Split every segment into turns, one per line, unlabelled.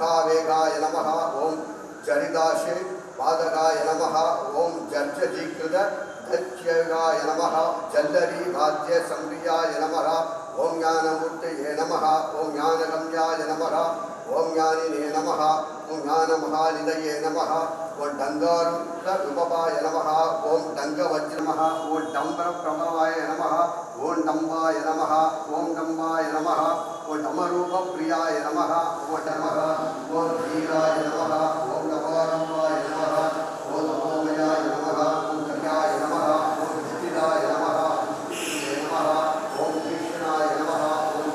महावेगाय नमः ओम जरिदाशे पादकाय नमः ओम जर्जजीकृत दच्यगाय नमः जल्लरी वाद्य संक्रियाय नमः ओम ज्ञानमूर्तये नमः ओम ज्ञानगम्याय नमः ओम ज्ञानिने नमः ओम ज्ञानमहानिधये नमः ओम डंगारूप विभवाय नमः ओम डंगवज्र नमः ओम डंबरप्रभवाय नमः ओम डंबाय नमः ओम डंबाय नमः ओम डमरूपप्रियाय नमः ओम नमः ओम धीराय नमः ओम नवारम्भाय नमः ओम नमोमयाय नमः ओम कल्याय नमः ओम स्थिराय नमः ओम कृष्णाय नमः ओम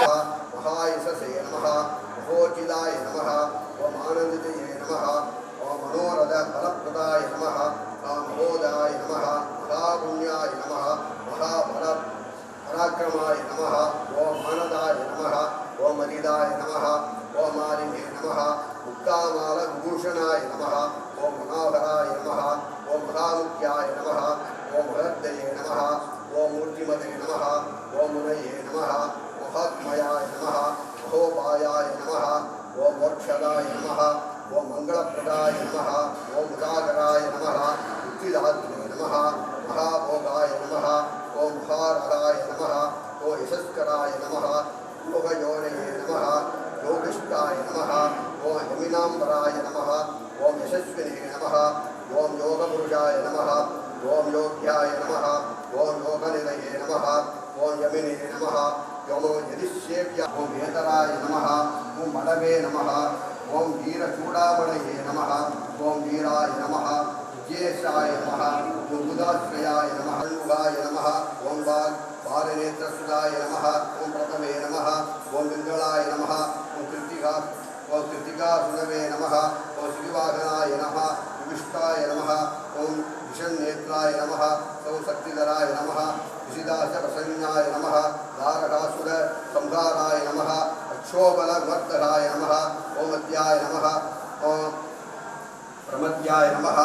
महायशसे नमः महोचिदाय नमः ओम आनंदजये नमः ओम मनोरथ फलप्रदाय नमः महोदाय नमः महापुण्याय नमः महाबल पराक्रमाय नमः ओम आनदाय नमः ओम अनिदाय नमः ओम मालिने नमः मुक्तामाल विभूषणाय नमः ओम मनोहराय नमः ओम महामुख्याय नमः ओम हृदये नमः ओम मूर्तिमते नमः ओम मुनये नमः महात्मयाय नमः महोपायाय नमः ओम मोक्षदाय नमः ओम मंगलप्रदाय नमः ओम उदाकराय नमः मुक्तिदात्रे नमः महाभोगाय नमः ओम महारहाय नमः ओम यशस्कराय नमः योगयोनये नमः योगिष्ठाय नमः ओम यमिनाम्बराय नमः ओम यशस्विने नमः ओम योगपुरुषाय नमः ओम योग्याय नमः ओम योगनिलये नमः ओम यमिने नमः ओम यदिश्येभ्य ओम वेतराय नमः ओम मडवे नमः ओम वीरचूडामणये नमः ओम वीराय नमः विजयेशाय नमः ओम बुधाश्रयाय नमः षण्मुखाय नमः ओम बालनेत्रसुधाय नमः ओम प्रथमे नमः ओम पिङ्गलाय नमः ओम कृत्तिकासुनवे नमः ओम श्रीवाहनाय नमः विविष्टाय नमः ओम विषन्नेत्राय नमः ओम शक्तिधराय नमः विशिदासप्रसन्नाय नमः दारकासुर संहाराय नमः अक्षोबलमर्दराय नमः ओम अद्याय नमः ओम प्रमद्याय नमः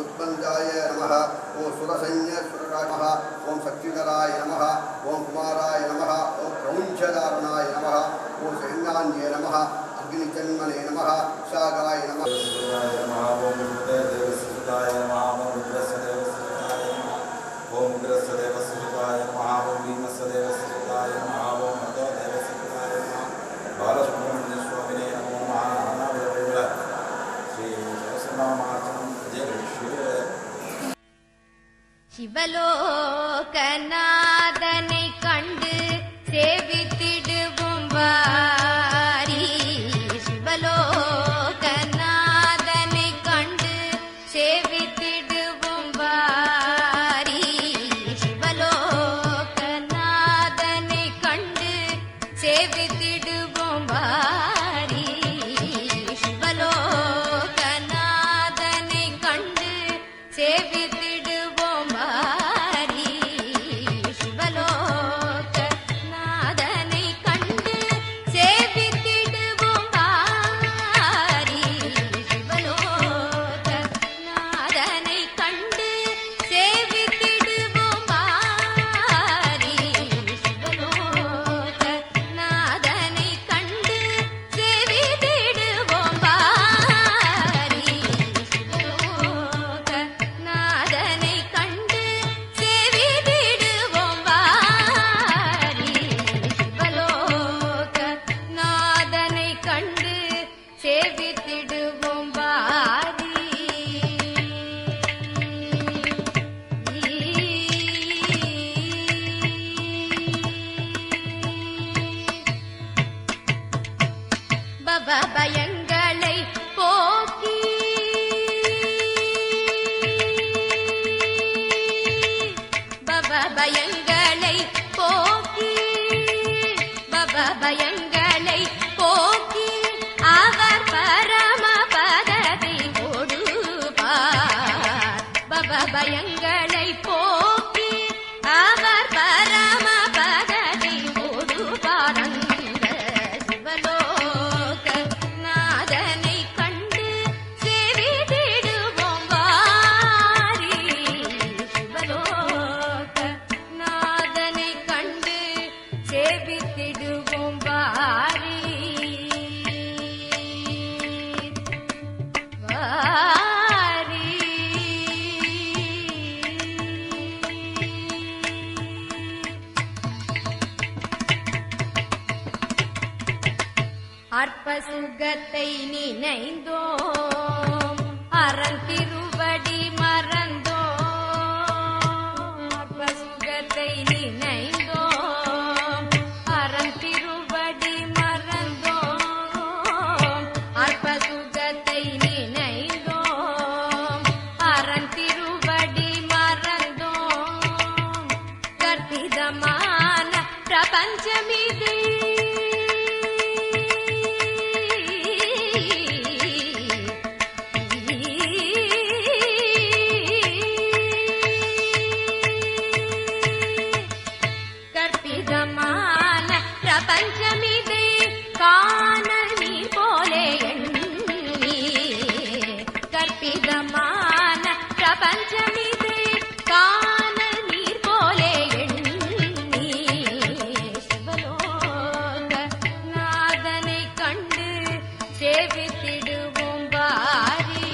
उत्पन्नाय नमः ओम सुरसैन्यसुराय नमः ओम शक्तिधराय नमः ओम कुमाराय नमः ओम प्रमुञ्चधारणाय नमः ओम सैन्यान्ये नमः अग्निजन्मने नमः शागाय नमः
ओम देवसुताय नमः ओम रुद्रस्देवसुताय नमः ओम उग्रस्देवसुताय नमः ओम भीमस्देवसुताय नमः ओम मदोदेवसुताय नमः बालसुब्रह्मण्य स्वामिने नमो नमः नानाविध श्री सहस्रनामार्चनं जयश्री
சிவலோகநாதனை கண்டு சேவித்திடுவோம் வாரி சிவலோகநாதனை கண்டு சேவித்திடுவோம் வாரி சிவலோகநாதனை கண்டு சேவித்திடுவோம் வாரி சிவலோகநாதனை கண்டு சேவித்திடுவோம் வாரி பயங்களை போக்கி பயங்களை போக்கி அவர் பரம பதத்தை கொடுப்பார். பயங்களை போக்கி அவர் பரம பதத்தை கொடுப்பார். அந்த சிவலோக நாதனை கண்டு சேவித்திடுவோம் வாரி. சிவலோக நாதனை கண்டு சேவித்திடுவோம் வாரி. வாரி. அற்ப சுகத்தை நினைந்தோம் அரண் திருவடி மறந்தோம். அற்ப சுகத்தை நினைந்தோம் அரண் திருவடி மறந்தோம். அற்ப சுகத்தை நினைந்தோம் அரண் திருவடி மறந்தோம். கற்பிதமான பிரபஞ்சமிது கற்பிதமான பிரபஞ்சமிது காணல் நீர் போலே எண்ணி. கற்பிதமான பிரபஞ்சமிது காணல் நீர் போலே எண்ணி. சிவலோக நாதனை கண்டு சேவித்திடுவோம் வாரி.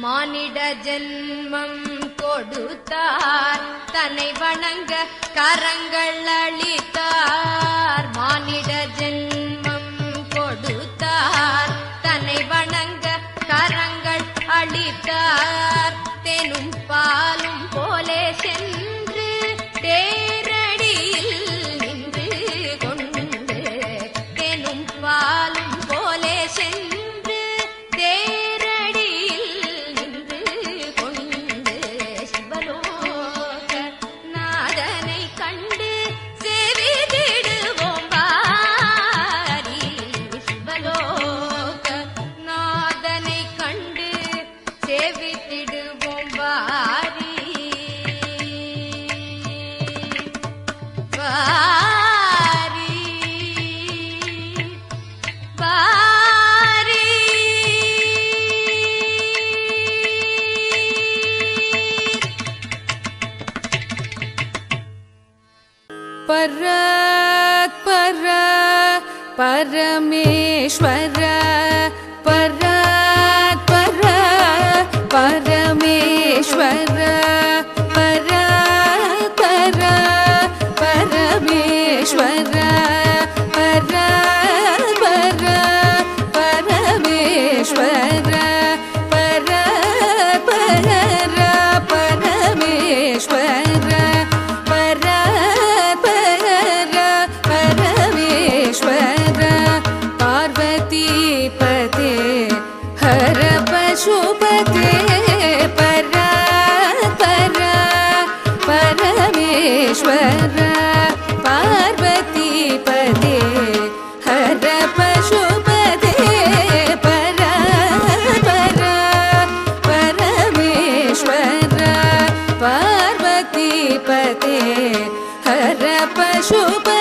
மானிட ஜென்மம் கொடுத்தார் தன்னை வணங்க கரங்கள் அளித்தார். மானிட ஜென்மம் கொடுத்தார் தன்னை வணங்க கரங்கள் அளித்தார். தேனும் பாலும் போலே சென்று தேரடியில் நின்று கொண்டு. தேனும் பாலும் போலே சென்று தேரடியில் நின்று கொண்டு. சிவலோக நாதனை கண்டு சேவித்திடுவோம் வாரி. சிவலோக நாதனை கண்டு சேவித்திடுவோம் வாரி. வாரி. வாரி.
परात्पर परमेश्वर परात्पर परमेश्वर परात्पर परमेश्वर परात्पर परमेश्वर परात्पर परमेश्वर परमेश्वर पार्वती पते हर पशुपते परात्पर परमेश्वर पार्वती पते हर पशुपते परात्पर परमेश्वर पार्वती पते हर पशुपते